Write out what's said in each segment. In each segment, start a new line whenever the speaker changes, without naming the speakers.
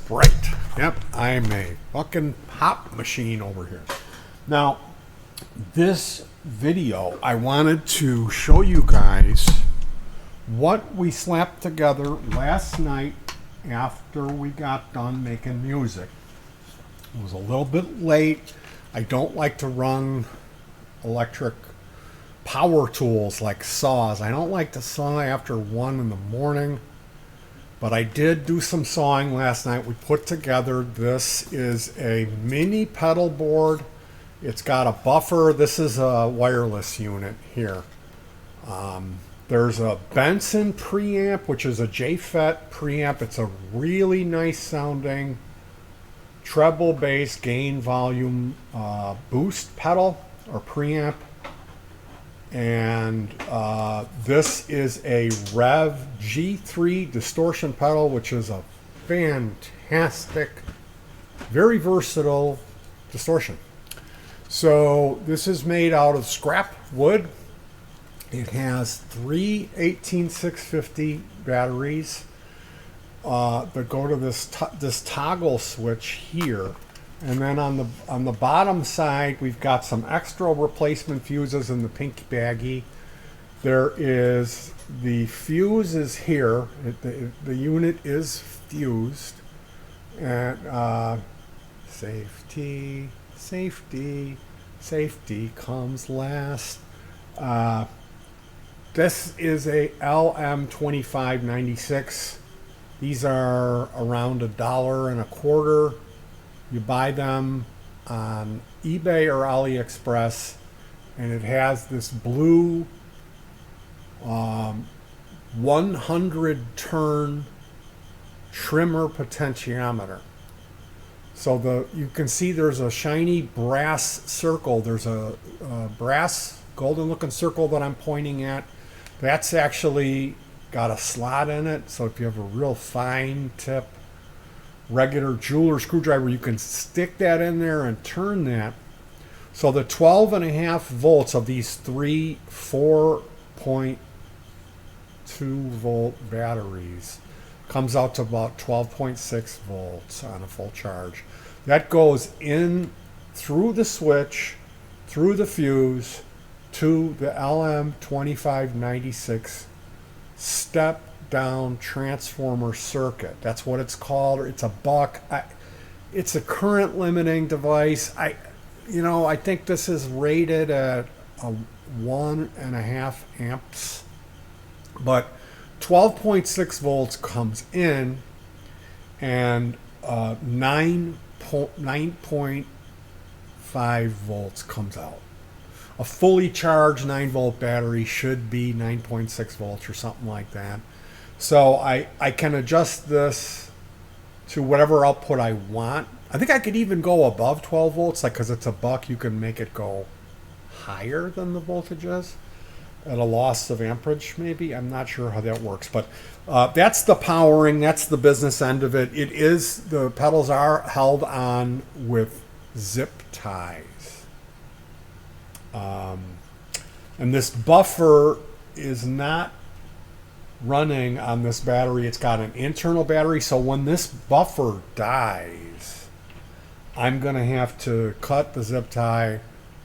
Right. Yep. I'm a fucking pop machine over here. Now, this video, I wanted to show you guys what we slapped together last night after we got done making music. It was a little bit late. I don't like to run electric power tools like saws. I don't like to saw after 1 in the morning. But I did do some sawing last night. We put together, this is a mini pedal board. It's got a buffer. This is a wireless unit here. There's a Benson preamp, which is a JFET preamp. It's a really nice sounding treble bass gain volume boost pedal or preamp. And this is a Rev G3 distortion pedal, which is a fantastic, very versatile distortion. So this is made out of scrap wood. It has 3 18650 batteries that go to this toggle switch here. And then on the bottom side, we've got some extra replacement fuses in the pink baggie. There is the fuse is here. The unit is fused. And safety comes last. This is a LM2596. These are around $1.25. You buy them on eBay or AliExpress, and it has this blue 100 turn trimmer potentiometer. So you can see there's a shiny brass circle. There's a brass golden looking circle that I'm pointing at. That's actually got a slot in it. So if you have a real fine tip regular jeweler screwdriver, you can stick that in there and turn that. So the 12.5 volts of these three 4.2 volt batteries comes out to about 12.6 volts on a full charge. That goes in through the switch, through the fuse, to the LM2596 step down transformer circuit. That's what it's called. It's a buck. It's a current limiting device. I think this is rated at a 1.5 amps, but 12.6 volts comes in, and 9.5 volts comes out. A fully charged 9 volt battery should be 9.6 volts or something like that. So I can adjust this to whatever output I want. I think I could even go above 12 volts, like, because it's a buck, you can make it go higher than the voltage is at a loss of amperage, maybe. I'm not sure how that works, but that's the powering. That's the business end of it. The pedals are held on with zip ties. And this buffer is not running on this battery. It's got an internal battery, so when this buffer dies, I'm gonna have to cut the zip tie,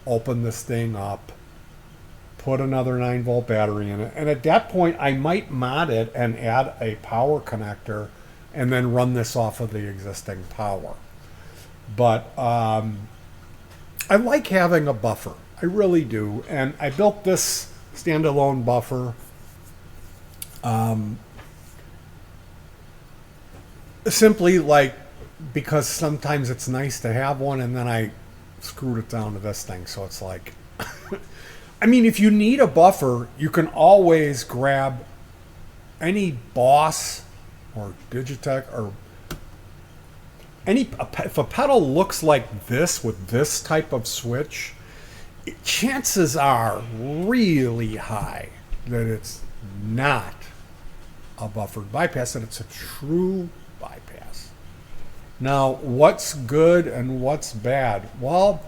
open this thing up, put another 9 volt battery in it, and at that point I might mod it and add a power connector and then run this off of the existing power. But I like having a buffer, I really do. And I built this standalone buffer simply because sometimes it's nice to have one, and then I screwed it down to this thing. So it's like, I mean, if you need a buffer, you can always grab any Boss or Digitech or if a pedal looks like this with this type of switch, chances are really high that it's not a buffered bypass, and it's a true bypass. Now, what's good and what's bad? Well,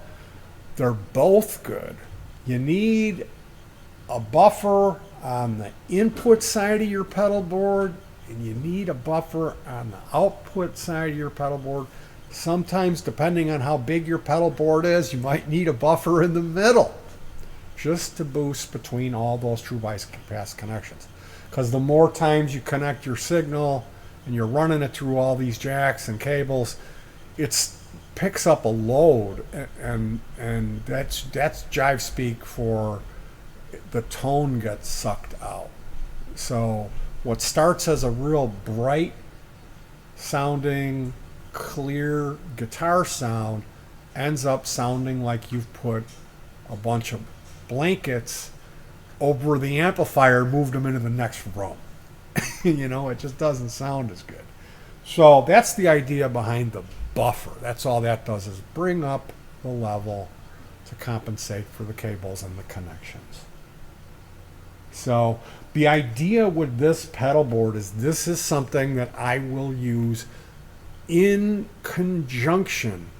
they're both good. You need a buffer on the input side of your pedal board and you need a buffer on the output side of your pedal board. Sometimes, depending on how big your pedal board is, you might need a buffer in the middle just to boost between all those true bypass connections. Because the more times you connect your signal and you're running it through all these jacks and cables, it picks up a load, and that's jive speak for the tone gets sucked out. So what starts as a real bright sounding, clear guitar sound ends up sounding like you've put a bunch of blankets over the amplifier and moved them into the next room. It just doesn't sound as good. So that's the idea behind the buffer. That's all that does, is bring up the level to compensate for the cables and the connections. So the idea with this pedal board is this is something that I will use in conjunction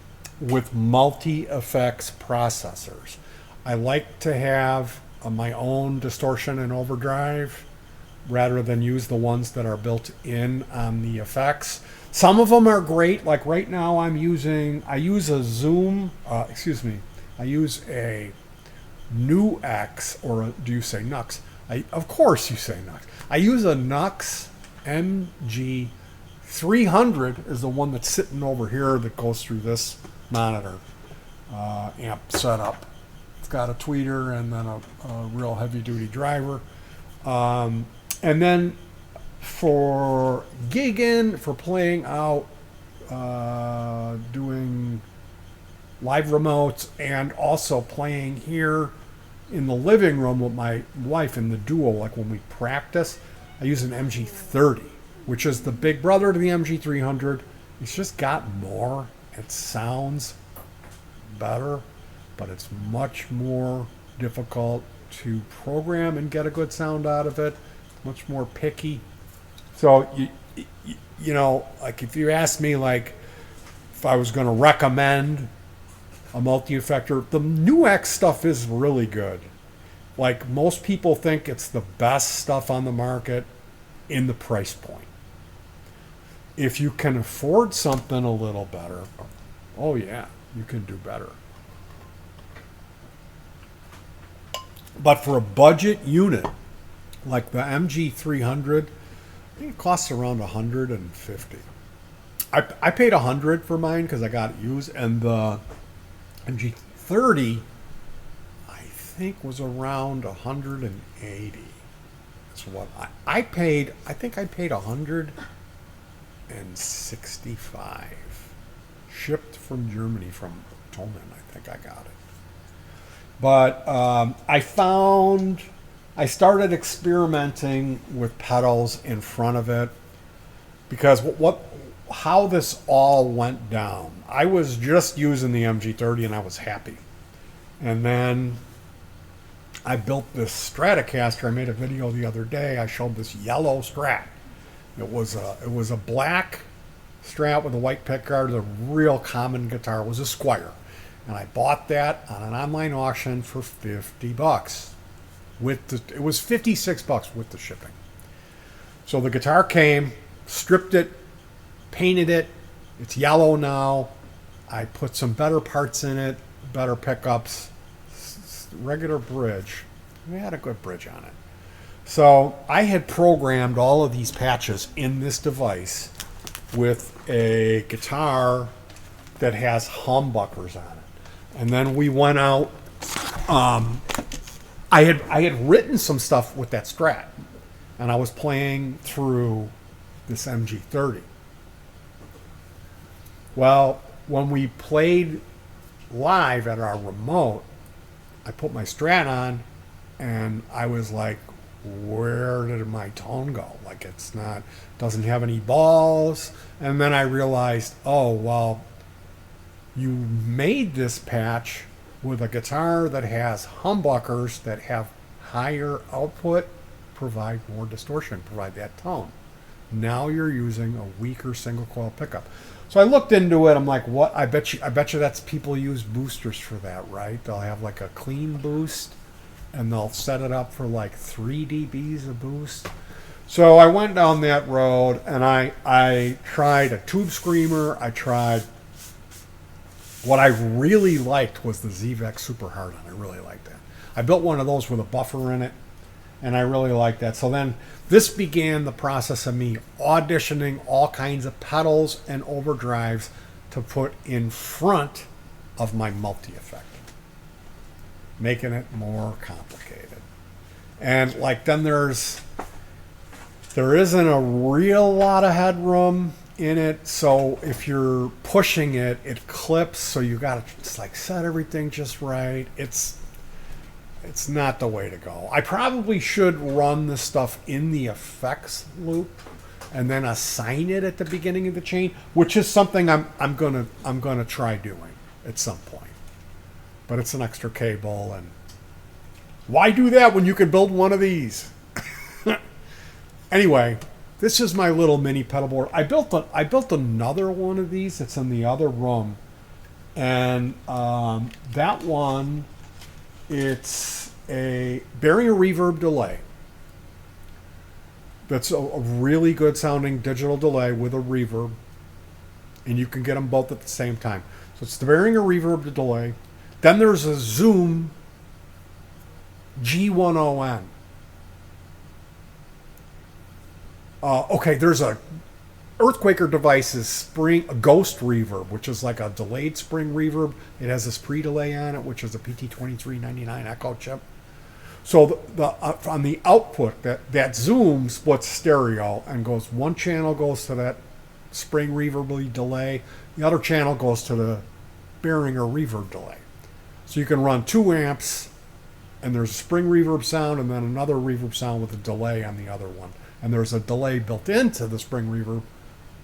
with multi-effects processors. I like to have my own distortion and overdrive rather than use the ones that are built in on the effects. Some of them are great. Like right now I use a Zoom, I use a NUX, or do you say Nux? Of course you say Nux. I use a Nux MG 300 is the one that's sitting over here that goes through this monitor amp setup. It's got a tweeter and then a real heavy duty driver. And then for gigging, for playing out, doing live remotes, and also playing here in the living room with my wife in the duo, like when we practice, I use an MG30, which is the big brother to the MG300. It's just got more. It sounds better, but it's much more difficult to program and get a good sound out of it. Much more picky. So like if you ask me, like if I was going to recommend a multi-effector, the NUX stuff is really good. Like most people think it's the best stuff on the market in the price point. If you can afford something a little better, oh yeah, you can do better. But for a budget unit like the MG300, I think it costs around $150. I paid $100 for mine because I got it used, and the MG30 I think was around $180. That's what I paid. I think I paid $165 shipped from Germany, from Toman. I think I got it. But I started experimenting with pedals in front of it, because how this all went down. I was just using the MG30 and I was happy. And then I built this Stratocaster. I made a video the other day. I showed this yellow Strat. It was a black Strat with a white pickguard. The real common guitar was a Squier. And I bought that on an online auction for $50. It was $56 with the shipping. So the guitar came, stripped it, painted it. It's yellow now. I put some better parts in it, better pickups, regular bridge. We had a good bridge on it. So I had programmed all of these patches in this device with a guitar that has humbuckers on it. And then we went out. I had written some stuff with that Strat, and I was playing through this MG30. Well, when we played live at our remote, I put my Strat on, and I was like, where did my tone go? Like, doesn't have any balls. And then I realized, oh, well, you made this patch with a guitar that has humbuckers that have higher output, provide more distortion, provide that tone. Now you're using a weaker single coil pickup. So I looked into it. I'm like, what? I bet you that's people use boosters for that, right? They'll have like a clean boost, and they'll set it up for like 3 dBs of boost. So I went down that road and I tried a tube screamer. I tried, what I really liked was the ZVEX Super Hard-On. I really liked that. I built one of those with a buffer in it, and I really liked that. So then this began the process of me auditioning all kinds of pedals and overdrives to put in front of my multi-effect, making it more complicated. And like then there isn't a real lot of headroom in it, so if you're pushing it, it clips, so you gotta just like set everything just right. It's not the way to go. I probably should run this stuff in the effects loop and then assign it at the beginning of the chain, which is something I'm gonna try doing at some point. But it's an extra cable, and why do that when you can build one of these? Anyway, this is my little mini pedal board. I built another one of these. It's in the other room, and that one, it's a bearing a reverb delay. That's a really good sounding digital delay with a reverb, and you can get them both at the same time. So it's the bearing a reverb delay. Then there's a Zoom G10N. Okay, there's a Earthquaker Devices a Ghost Reverb, which is like a delayed spring reverb. It has this pre-delay on it, which is a PT2399 Echo chip. So on the output, that Zoom splits stereo and goes, one channel goes to that spring reverb delay, the other channel goes to the Behringer reverb delay. So you can run 2 amps, and there's a spring reverb sound, and then another reverb sound with a delay on the other one. And there's a delay built into the spring reverb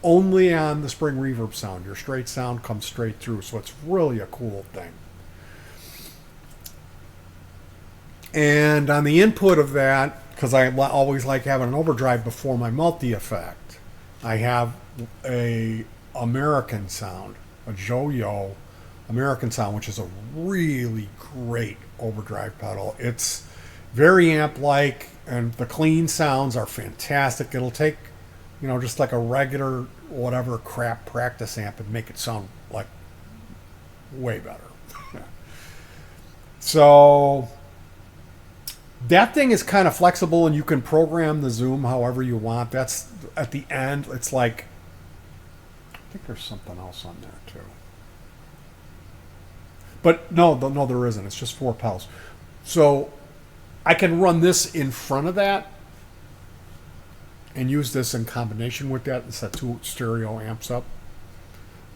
only on the spring reverb sound. Your straight sound comes straight through, so it's really a cool thing. And on the input of that, because I always like having an overdrive before my multi-effect, I have a American Sound, a Joyo American Sound, which is a really great overdrive pedal. It's very amp-like, and the clean sounds are fantastic. It'll take, just like a regular whatever crap practice amp and make it sound like way better. So that thing is kind of flexible, and you can program the zoom however you want. That's at the end. It's like, I think there's something else on there too. But no, there isn't. It's just 4 pedals. So I can run this in front of that and use this in combination with that and set 2 stereo amps up.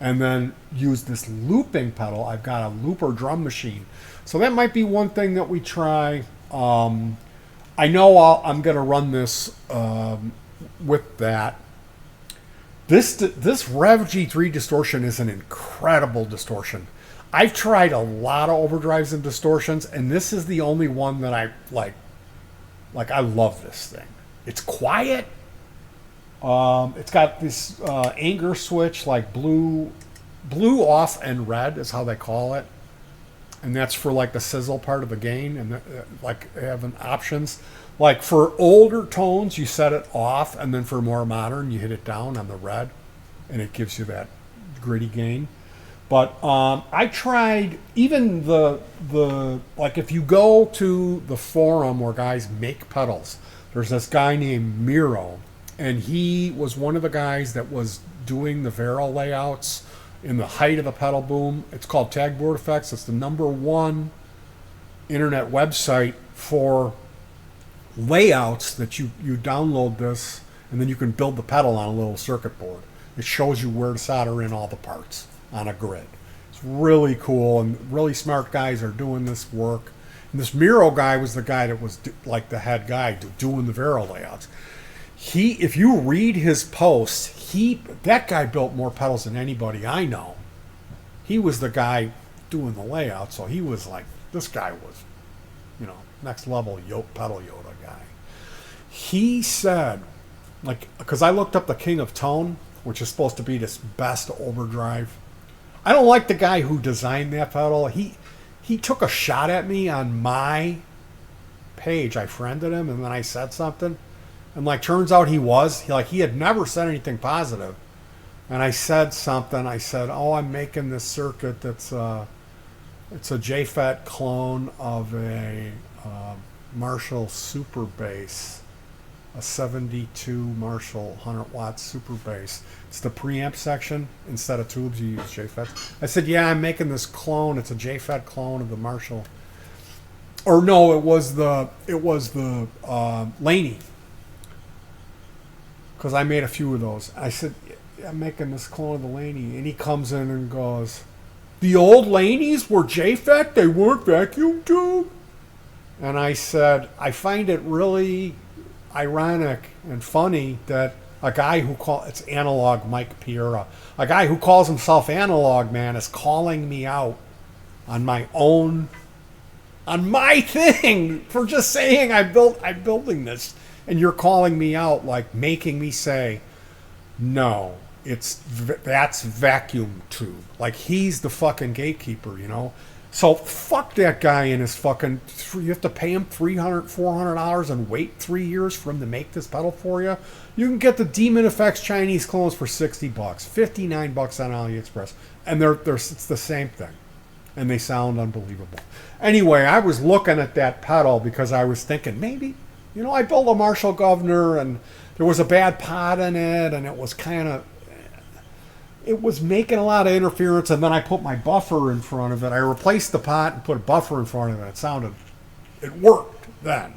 And then use this looping pedal. I've got a looper drum machine. So that might be one thing that we try. I know I'm going to run this with that. This Rev G3 distortion is an incredible distortion. I've tried a lot of overdrives and distortions, and this is the only one that I like. Like, I love this thing. It's quiet. It's got this anger switch, like blue off and red is how they call it. And that's for like the sizzle part of the gain, and like having options. Like for older tones, you set it off, and then for more modern, you hit it down on the red, and it gives you that gritty gain. But I tried even the like if you go to the forum where guys make pedals, there's this guy named Miro, and he was one of the guys that was doing the Vero layouts in the height of the pedal boom. It's called Tagboard Effects. It's the #1 internet website for layouts that you download this, and then you can build the pedal on a little circuit board. It shows you where to solder in all the parts on a grid. It's really cool, and really smart guys are doing this work. And this Miro guy was the guy that was like the head guy doing the Vero layouts. If you read his posts, that guy built more pedals than anybody I know. He was the guy doing the layout, so he was like, this guy was, next level pedal Yoda guy. He said, like, because I looked up the King of Tone, which is supposed to be this best overdrive. I don't like the guy who designed that pedal. He took a shot at me on my page. I friended him, and then I said something. And like, turns out he had never said anything positive. And I said something. I said, "Oh, I'm making this circuit that's it's a JFET clone of a Marshall Super Bass, a 72 Marshall 100 watt Super Bass. It's the preamp section. Instead of tubes, you use JFET." I said, "Yeah, I'm making this clone. It's a JFET clone of the Marshall." Or no, it was the Laney, because I made a few of those. I said, "Yeah, I'm making this clone of the Laney," and he comes in and goes, "The old Laneys were JFET. They weren't vacuum tube." And I said, "I find it really ironic and funny that a guy it's Analog Mike Piera, a guy who calls himself Analog Man, is calling me out on my thing for just saying I'm building this, and you're calling me out, like making me say, no, that's vacuum tube." Like, he's the fucking gatekeeper, you know? So fuck that guy and his fucking, you have to pay him $300, $400 and wait 3 years for him to make this pedal for you. You can get the Demon Effects Chinese clones for $60, $59 on AliExpress. And it's the same thing. And they sound unbelievable. Anyway, I was looking at that pedal because I was thinking, maybe, you know, I built a Marshall Governor and there was a bad pot in it, and it was it was making a lot of interference, and then I put my buffer in front of it. I replaced the pot and put a buffer in front of it. It worked then.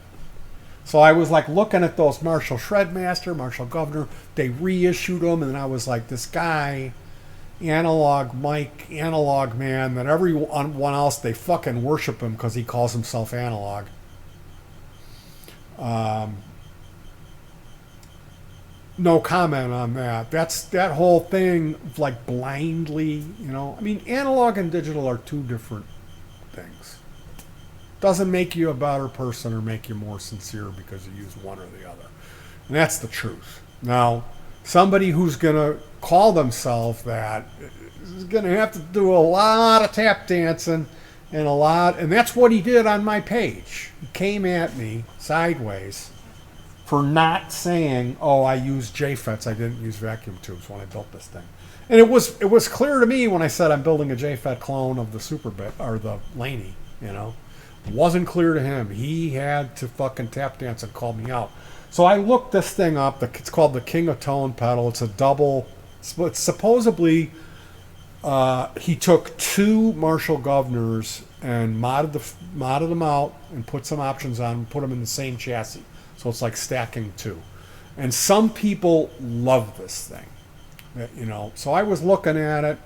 So I was like looking at those Marshall Shredmaster, Marshall Governor. They reissued them, and then I was like, this guy, Analog Mike, Analog Man, that everyone else, they fucking worship him because he calls himself Analog. No comment on that. That whole thing, like, blindly, you know. I mean, analog and digital are two different things. Doesn't make you a better person or make you more sincere because you use one or the other. And that's the truth. Now, somebody who's going to call themselves that is going to have to do a lot of tap dancing and that's what he did on my page. He came at me sideways for not saying, "Oh, I use JFETs. I didn't use vacuum tubes when I built this thing." And it was clear to me when I said I'm building a JFET clone of the Super Bit or the Laney. You know, it wasn't clear to him. He had to fucking tap dance and call me out. So I looked this thing up. It's called the King of Tone pedal. It's a double. It's supposedly he took two Marshall Governors and modded them out and put some options on, and put them in the same chassis. So it's like stacking two. And some people love this thing. You know, so I was looking at it,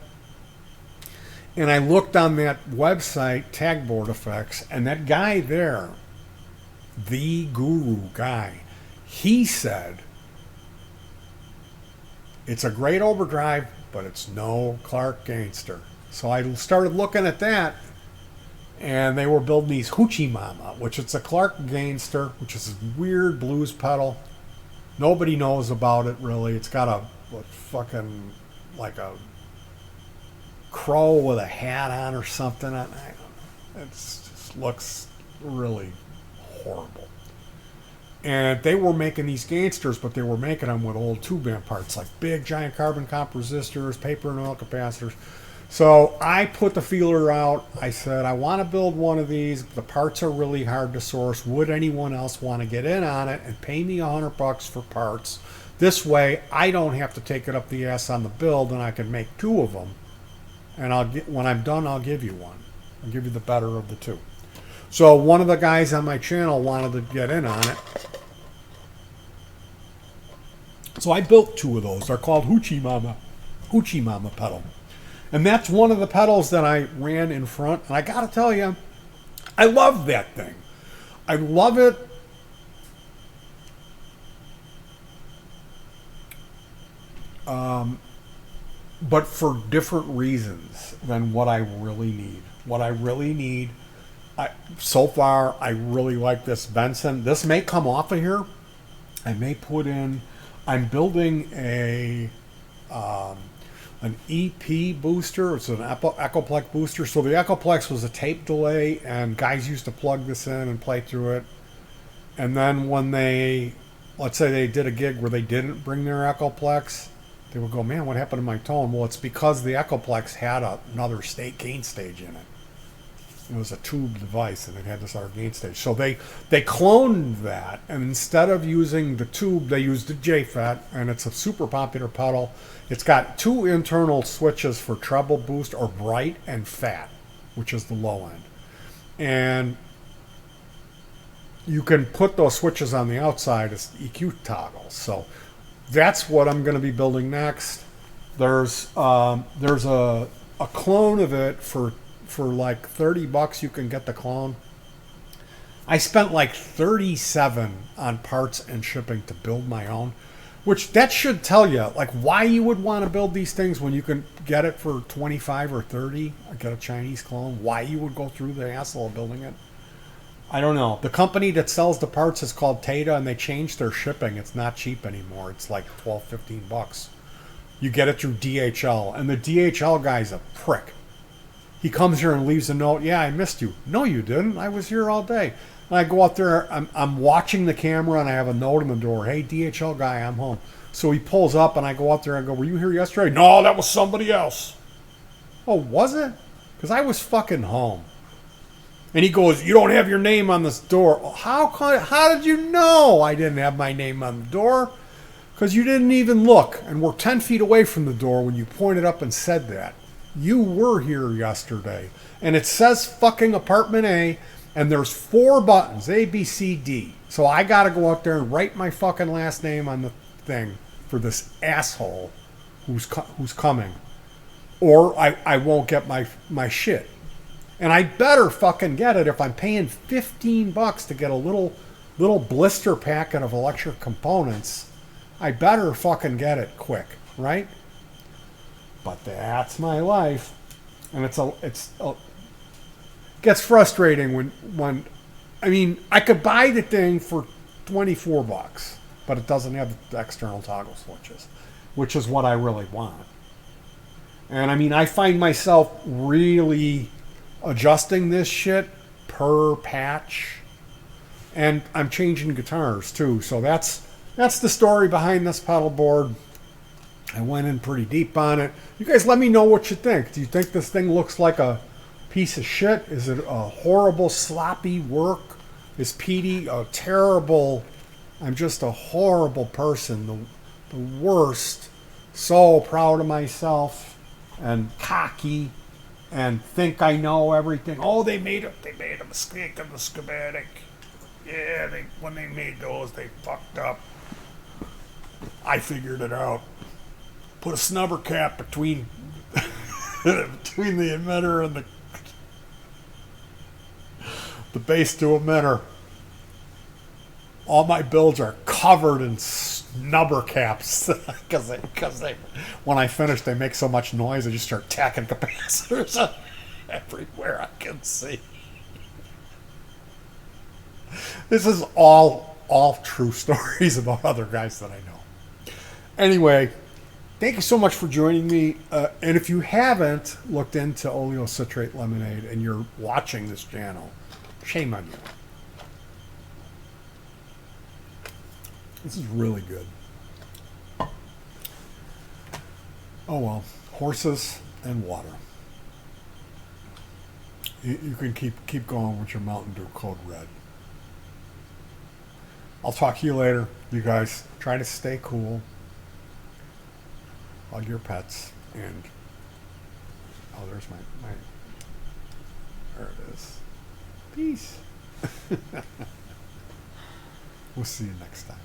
and I looked on that website, Tagboard Effects, and that guy there, the guru guy, he said, it's a great overdrive, but it's no Clark Gainster. So I started looking at that, and they were building these Hoochie Mama, which it's a Clark Gainster, which is a weird blues pedal. Nobody knows about it, really. It's got a fucking, like a crow with a hat on or something. It just looks really horrible. And they were making these Gainsters, but they were making them with old tube amp parts, like big giant carbon comp resistors, paper and oil capacitors. So I put the feeler out. I said, I want to build one of these. The parts are really hard to source. Would anyone else want to get in on it and pay me $100 for parts? This way, I don't have to take it up the ass on the build, and I can make two of them. And when I'm done, I'll give you one. I'll give you the better of the two. So one of the guys on my channel wanted to get in on it. So I built two of those. They're called Hoochie Mama pedal. And that's one of the pedals that I ran in front. And I got to tell you, I love that thing. I love it. But for different reasons than what I really need. What I really need, so far, I really like this Benson. This may come off of here. I may put in, I'm building an EP booster. It's an Echoplex booster. So the Echoplex was a tape delay, and guys used to plug this in and play through it. And then when they let's say they did a gig where they didn't bring their Echoplex, they would go, man, what happened to my tone? Well, it's because the Echoplex had another gain stage in it. It was a tube device, and it had this other gain stage. So they cloned that, and instead of using the tube, they used the JFET, and it's a super popular pedal. It's got 2 internal switches for treble boost, or bright, and fat, which is the low end. And you can put those switches on the outside as EQ toggles. So that's what I'm going to be building next. There's a clone of it for like $30. You can get the clone. I spent like $37 on parts and shipping to build my own, which that should tell you like why you would want to build these things when you can get it for 25 or 30. Get a Chinese clone. Why you would go through the hassle of building it, I don't know. The company that sells the parts is called Tata, and they changed their shipping. It's not cheap anymore. It's like $12-15. You get it through DHL, and the DHL guy's a prick. He comes here and leaves a note. Yeah, I missed you. No, you didn't. I was here all day. And I go out there. I'm watching the camera, and I have a note on the door. Hey, DHL guy, I'm home. So he pulls up, and I go out there and go, were you here yesterday? No, that was somebody else. Oh, was it? Because I was fucking home. And he goes, you don't have your name on this door. How did you know I didn't have my name on the door? Because you didn't even look. And we're 10 feet away from the door when you pointed up and said that. You were here yesterday. And it says fucking apartment A, and there's 4 buttons, A, B, C, D. So I got to go out there and write my fucking last name on the thing for this asshole who's coming. Or I won't get my shit. And I better fucking get it if I'm paying $15 to get a little blister packet of electric components. I better fucking get it quick, right? But that's my life, and it gets frustrating when I mean I could buy the thing for $24, but it doesn't have the external toggle switches, which is what I really want. And I mean I find myself really adjusting this shit per patch, and I'm changing guitars too. So that's the story behind this pedal board. I went in pretty deep on it. You guys let me know what you think. Do you think this thing looks like a piece of shit? Is it a horrible, sloppy work? Is Petey a terrible... I'm just a horrible person. The worst. So proud of myself and cocky and think I know everything. Oh, they made a mistake in the schematic. Yeah, when they made those, they fucked up. I figured it out. Put a snubber cap between the emitter and the base to emitter. All my builds are covered in snubber caps because they when I finish they make so much noise. I just start tacking capacitors everywhere I can see. This is all true stories about other guys that I know. Anyway. Thank you so much for joining me. And if you haven't looked into oleocitrate lemonade and you're watching this channel, shame on you. This is really good. Oh well, horses and water. You can keep going with your Mountain Dew Code Red. I'll talk to you later. You guys try to stay cool. Hug your pets, and oh, there's my there it is. Peace. We'll see you next time.